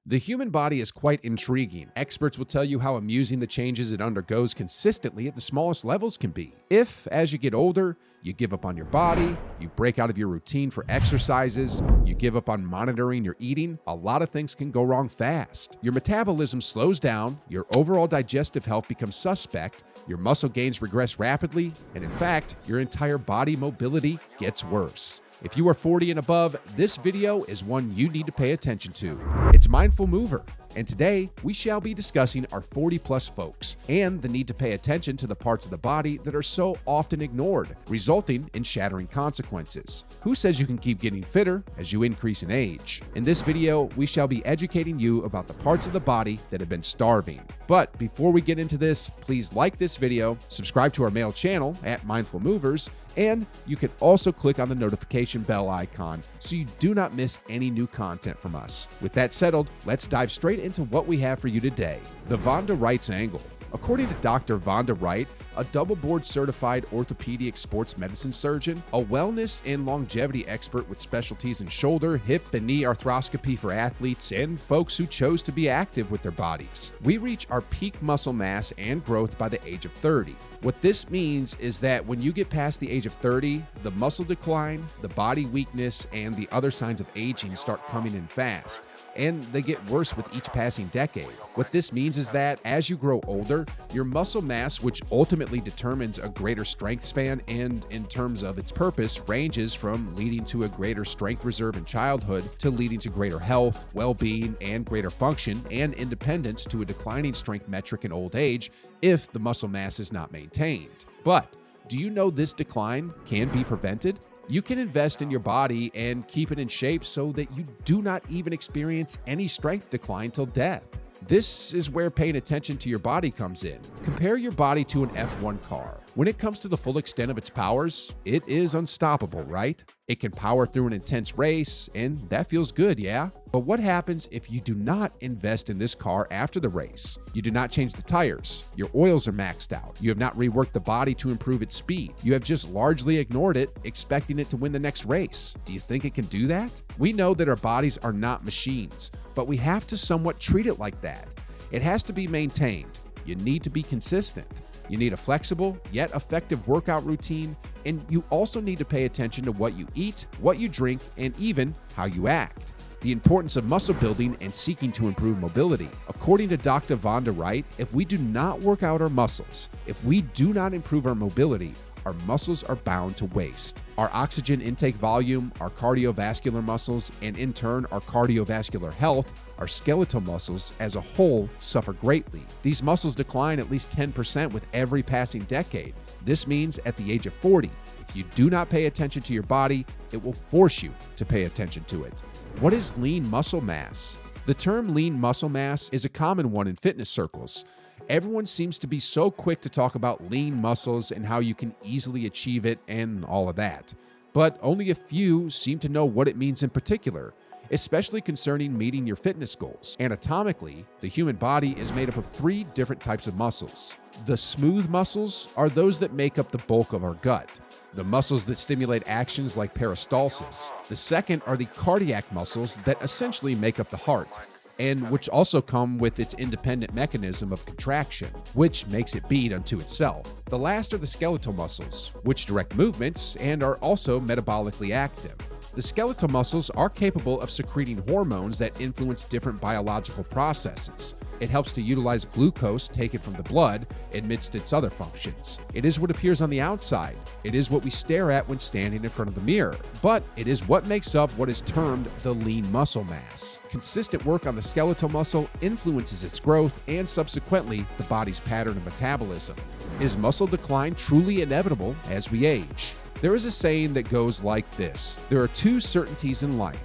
The human body is quite intriguing. Experts will tell you how amusing the changes it undergoes consistently at the smallest levels can be. If, as you get older, you give up on your body, you break out of your routine for exercises, you give up on monitoring your eating, a lot of things can go wrong fast. Your metabolism slows down, your overall digestive health becomes suspect, your muscle gains regress rapidly, and in fact, your entire body mobility gets worse. If you are 40 and above, this video is one you need to pay attention to. It's Mindful Mover, and today we shall be discussing our 40-plus folks and the need to pay attention to the parts of the body that are so often ignored, resulting in shattering consequences. Who says you can keep getting fitter as you increase in age? In this video, we shall be educating you about the parts of the body that have been starving. But before we get into this, please like this video, subscribe to our mail channel at Mindful Movers, and you can also click on the notification bell icon so you do not miss any new content from us. With that settled, let's dive straight into what we have for you today. The Vonda Wright's angle. According to Dr. Vonda Wright, a double board certified orthopedic sports medicine surgeon, a wellness and longevity expert with specialties in shoulder, hip, and knee arthroscopy for athletes and folks who chose to be active with their bodies. We reach our peak muscle mass and growth by the age of 30. What this means is that when you get past the age of 30, the muscle decline, the body weakness, and the other signs of aging start coming in fast, and they get worse with each passing decade. What this means is that as you grow older, your muscle mass, which ultimately determines a greater strength span and in terms of its purpose, ranges from leading to a greater strength reserve in childhood to leading to greater health, well-being, and greater function and independence to a declining strength metric in old age if the muscle mass is not maintained. But do you know this decline can be prevented? You can invest in your body and keep it in shape so that you do not even experience any strength decline till death. This is where paying attention to your body comes in. Compare your body to an F1 car. When it comes to the full extent of its powers, it is unstoppable, right? It can power through an intense race, and that feels good, yeah? But what happens if you do not invest in this car after the race? You do not change the tires. Your oils are maxed out. You have not reworked the body to improve its speed. You have just largely ignored it, expecting it to win the next race. Do you think it can do that? We know that our bodies are not machines, but we have to somewhat treat it like that. It has to be maintained. You need to be consistent. You need a flexible yet effective workout routine, and you also need to pay attention to what you eat, what you drink, and even how you act. The importance of muscle building and seeking to improve mobility. According to Dr. Vonda Wright, if we do not work out our muscles, if we do not improve our mobility, our muscles are bound to waste. Our oxygen intake volume, our cardiovascular muscles, and in turn, our cardiovascular health, our skeletal muscles as a whole suffer greatly. These muscles decline at least 10% with every passing decade. This means at the age of 40, if you do not pay attention to your body, it will force you to pay attention to it. What is lean muscle mass? The term lean muscle mass is a common one in fitness circles. Everyone seems to be so quick to talk about lean muscles and how you can easily achieve it and all of that. But only a few seem to know what it means in particular, especially concerning meeting your fitness goals. Anatomically, the human body is made up of 3 different types of muscles. The smooth muscles are those that make up the bulk of our gut. The muscles that stimulate actions like peristalsis. The second are the cardiac muscles that essentially make up the heart, and which also come with its independent mechanism of contraction, which makes it beat unto itself. The last are the skeletal muscles, which direct movements and are also metabolically active. The skeletal muscles are capable of secreting hormones that influence different biological processes. It helps to utilize glucose taken from the blood amidst its other functions. It is what appears on the outside. It is what we stare at when standing in front of the mirror. But it is what makes up what is termed the lean muscle mass. Consistent work on the skeletal muscle influences its growth and subsequently the body's pattern of metabolism. Is muscle decline truly inevitable as we age? There is a saying that goes like this: there are 2 certainties in life,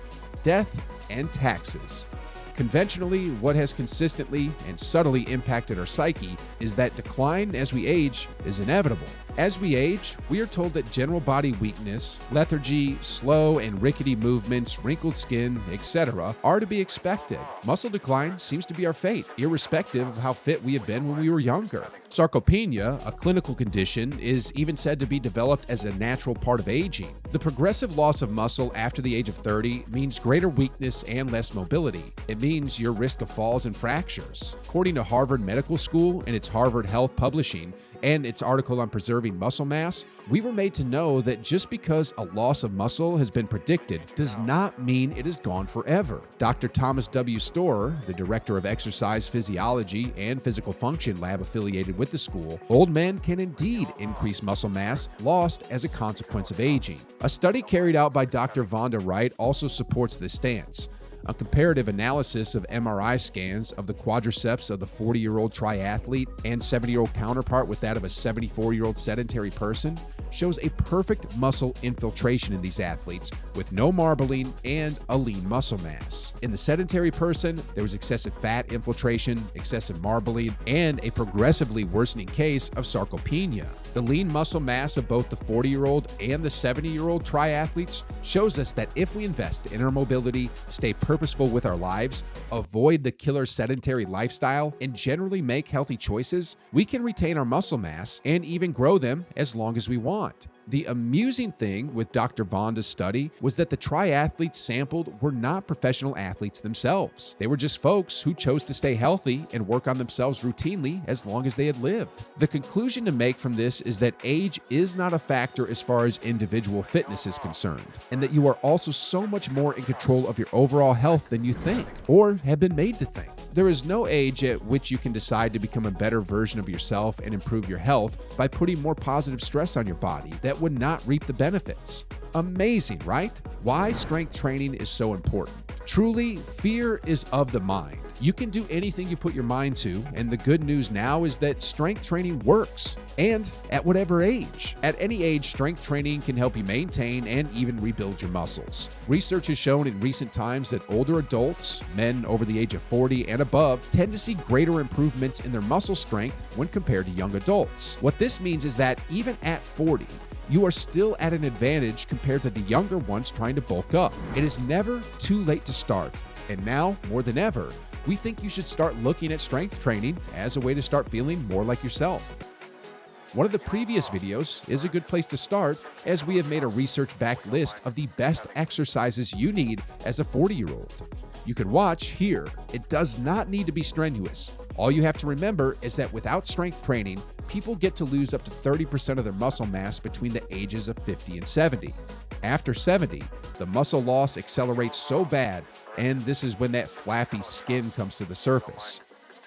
death and taxes. Conventionally, what has consistently and subtly impacted our psyche is that decline as we age is inevitable. As we age, we are told that general body weakness, lethargy, slow and rickety movements, wrinkled skin, etc. are to be expected. Muscle decline seems to be our fate, irrespective of how fit we have been when we were younger. Sarcopenia, a clinical condition, is even said to be developed as a natural part of aging. The progressive loss of muscle after the age of 30 means greater weakness and less mobility. It means your risk of falls and fractures. According to Harvard Medical School and its Harvard Health Publishing and its article on preserving muscle mass, we were made to know that just because a loss of muscle has been predicted does not mean it is gone forever. Dr. Thomas W. Storer, the director of exercise physiology and physical function lab affiliated with the school, old men can indeed increase muscle mass lost as a consequence of aging. A study carried out by Dr. Vonda Wright also supports this stance. A comparative analysis of MRI scans of the quadriceps of the 40-year-old triathlete and 70-year-old counterpart with that of a 74-year-old sedentary person shows a perfect muscle infiltration in these athletes with no marbling and a lean muscle mass. In the sedentary person, there was excessive fat infiltration, excessive marbling, and a progressively worsening case of sarcopenia. The lean muscle mass of both the 40-year-old and the 70-year-old triathletes shows us that if we invest in our mobility, stay purposeful with our lives, avoid the killer sedentary lifestyle, and generally make healthy choices, we can retain our muscle mass and even grow them as long as we want. The amusing thing with Dr. Vonda's study was that the triathletes sampled were not professional athletes themselves. They were just folks who chose to stay healthy and work on themselves routinely as long as they had lived. The conclusion to make from this is that age is not a factor as far as individual fitness is concerned, and that you are also so much more in control of your overall health than you think, or have been made to think. There is no age at which you can decide to become a better version of yourself and improve your health by putting more positive stress on your body that would not reap the benefits. Amazing, right? Why strength training is so important. Truly, fear is of the mind. You can do anything you put your mind to, and the good news now is that strength training works, and at whatever age. At any age, strength training can help you maintain and even rebuild your muscles. Research has shown in recent times that older adults, men over the age of 40 and above, tend to see greater improvements in their muscle strength when compared to young adults. What this means is that even at 40, you are still at an advantage compared to the younger ones trying to bulk up. It is never too late to start, and now, more than ever, we think you should start looking at strength training as a way to start feeling more like yourself. One of the previous videos is a good place to start, as we have made a research-backed list of the best exercises you need as a 40-year-old. You can watch here. It does not need to be strenuous. All you have to remember is that without strength training, people get to lose up to 30% of their muscle mass between the ages of 50 and 70. After 70, the muscle loss accelerates so bad, and this is when that flappy skin comes to the surface.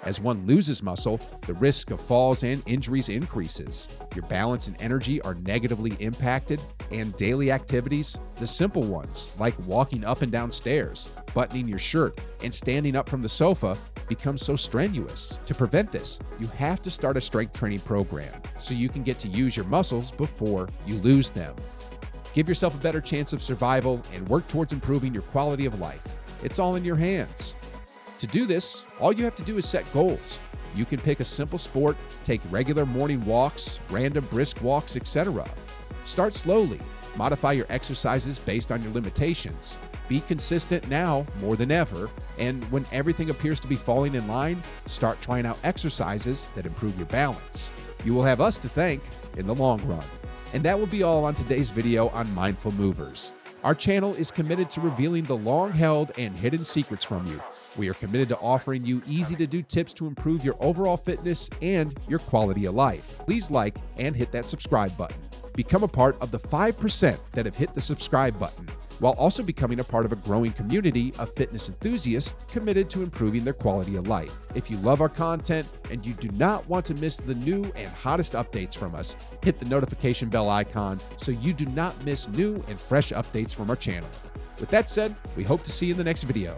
As one loses muscle, the risk of falls and injuries increases. Your balance and energy are negatively impacted, and daily activities, the simple ones like walking up and down stairs, buttoning your shirt, and standing up from the sofa, become so strenuous. To prevent this, you have to start a strength training program so you can get to use your muscles before you lose them. Give yourself a better chance of survival and work towards improving your quality of life. It's all in your hands. To do this, all you have to do is set goals. You can pick a simple sport, take regular morning walks, random brisk walks, etc. Start slowly. Modify your exercises based on your limitations. Be consistent now more than ever, and when everything appears to be falling in line, start trying out exercises that improve your balance. You will have us to thank in the long run. And that will be all on today's video on Mindful Movers. Our channel is committed to revealing the long-held and hidden secrets from you. We are committed to offering you easy-to-do tips to improve your overall fitness and your quality of life. Please like and hit that subscribe button. Become a part of the 5% that have hit the subscribe button, while also becoming a part of a growing community of fitness enthusiasts committed to improving their quality of life. If you love our content and you do not want to miss the new and hottest updates from us, hit the notification bell icon so you do not miss new and fresh updates from our channel. With that said, we hope to see you in the next video.